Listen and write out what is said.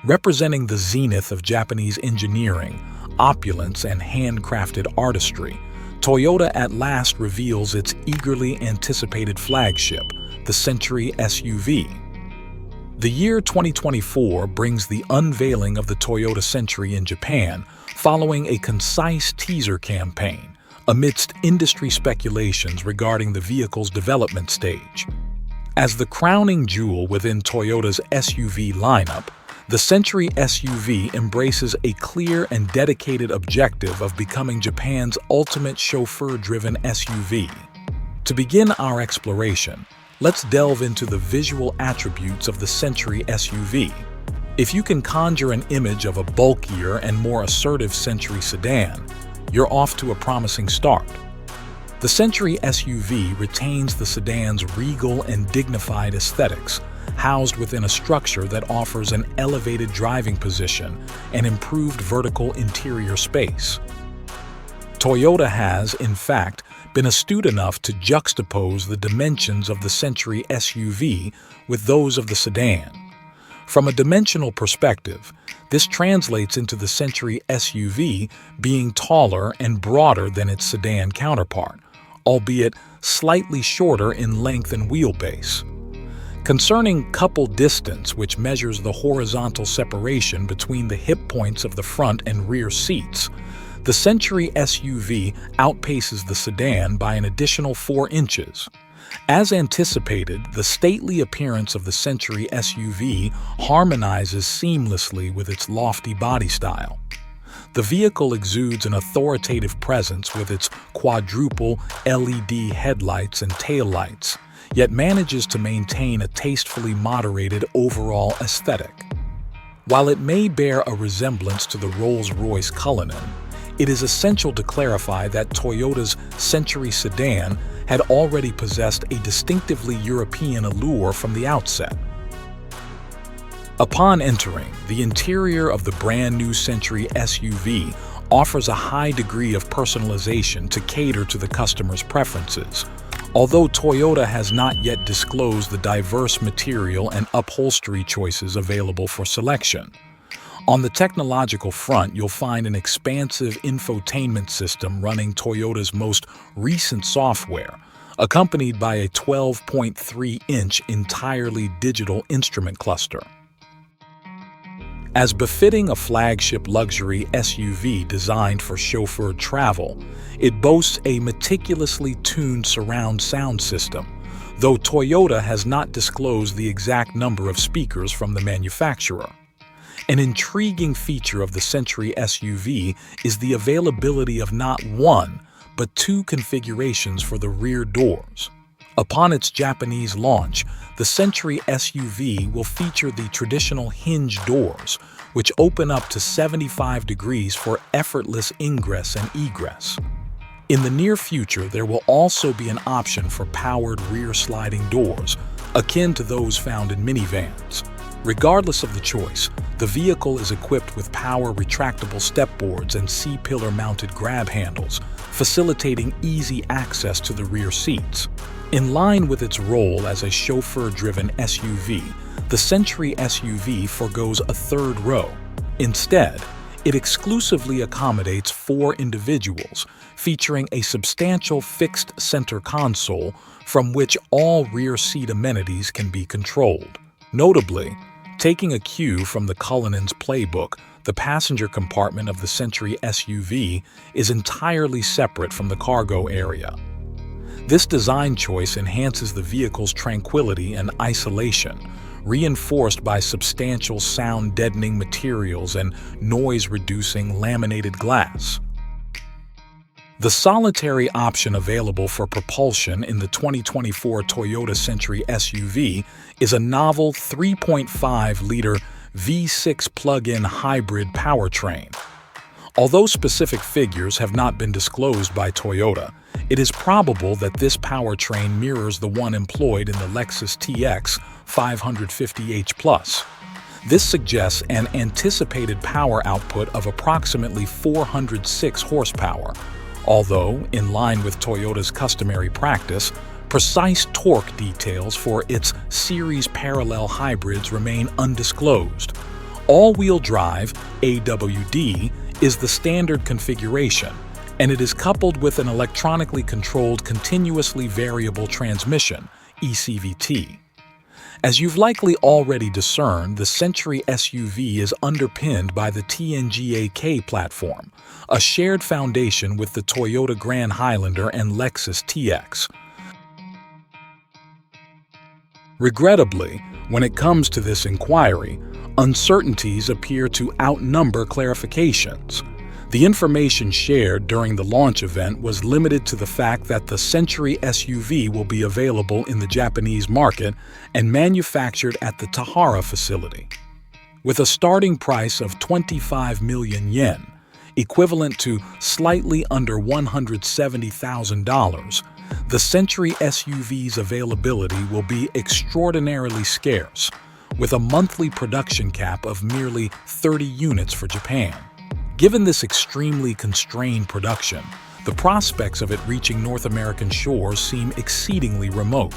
Representing the zenith of Japanese engineering, opulence, and handcrafted artistry, Toyota at last reveals its eagerly anticipated flagship, the Century SUV. The year 2024 brings the unveiling of the Toyota Century in Japan, following a concise teaser campaign, amidst industry speculations regarding the vehicle's development stage. As the crowning jewel within Toyota's SUV lineup, the Century SUV embraces a clear and dedicated objective of becoming Japan's ultimate chauffeur-driven SUV. To begin our exploration, let's delve into the visual attributes of the Century SUV. If you can conjure an image of a bulkier and more assertive Century sedan, you're off to a promising start. The Century SUV retains the sedan's regal and dignified aesthetics, housed within a structure that offers an elevated driving position and improved vertical interior space. Toyota has, in fact, been astute enough to juxtapose the dimensions of the Century SUV with those of the sedan. From a dimensional perspective, this translates into the Century SUV being taller and broader than its sedan counterpart, albeit slightly shorter in length and wheelbase. Concerning couple distance, which measures the horizontal separation between the hip points of the front and rear seats, the Century SUV outpaces the sedan by an additional 4 inches. As anticipated, the stately appearance of the Century SUV harmonizes seamlessly with its lofty body style. The vehicle exudes an authoritative presence with its quadruple LED headlights and taillights, yet manages to maintain a tastefully moderated overall aesthetic. While it may bear a resemblance to the Rolls-Royce Cullinan, it is essential to clarify that Toyota's Century sedan had already possessed a distinctively European allure from the outset. Upon entering, the interior of the brand-new Century SUV offers a high degree of personalization to cater to the customer's preferences, although Toyota has not yet disclosed the diverse material and upholstery choices available for selection. On the technological front, you'll find an expansive infotainment system running Toyota's most recent software, accompanied by a 12.3-inch entirely digital instrument cluster. As befitting a flagship luxury SUV designed for chauffeured travel, it boasts a meticulously tuned surround sound system, though Toyota has not disclosed the exact number of speakers from the manufacturer. An intriguing feature of the Century SUV is the availability of not one, but 2 configurations for the rear doors. Upon its Japanese launch, the Century SUV will feature the traditional hinge doors, which open up to 75 degrees for effortless ingress and egress. In the near future, there will also be an option for powered rear sliding doors, akin to those found in minivans. Regardless of the choice, the vehicle is equipped with power retractable stepboards and C-pillar mounted grab handles, facilitating easy access to the rear seats. In line with its role as a chauffeur-driven SUV, the Century SUV forgoes a third row. Instead, it exclusively accommodates 4 individuals, featuring a substantial fixed center console from which all rear seat amenities can be controlled. Notably, taking a cue from the Cullinan's playbook, the passenger compartment of the Century SUV is entirely separate from the cargo area. This design choice enhances the vehicle's tranquility and isolation, reinforced by substantial sound-deadening materials and noise-reducing laminated glass. The solitary option available for propulsion in the 2024 Toyota Century SUV is a novel 3.5-liter V6 plug-in hybrid powertrain. Although specific figures have not been disclosed by Toyota, it is probable that this powertrain mirrors the one employed in the Lexus TX 550h+. This suggests an anticipated power output of approximately 406 horsepower, although, in line with Toyota's customary practice, precise torque details for its series parallel hybrids remain undisclosed. All-wheel drive, AWD, is the standard configuration, and it is coupled with an electronically controlled continuously variable transmission, ECVT. As you've likely already discerned, the Century SUV is underpinned by the TNGA-K platform, a shared foundation with the Toyota Grand Highlander and Lexus TX. Regrettably, when it comes to this inquiry, uncertainties appear to outnumber clarifications. The information shared during the launch event was limited to the fact that the Century SUV will be available in the Japanese market and manufactured at the Tahara facility. With a starting price of 25 million yen, equivalent to slightly under $170,000, the Century SUV's availability will be extraordinarily scarce, with a monthly production cap of merely 30 units for Japan. Given this extremely constrained production, the prospects of it reaching North American shores seem exceedingly remote.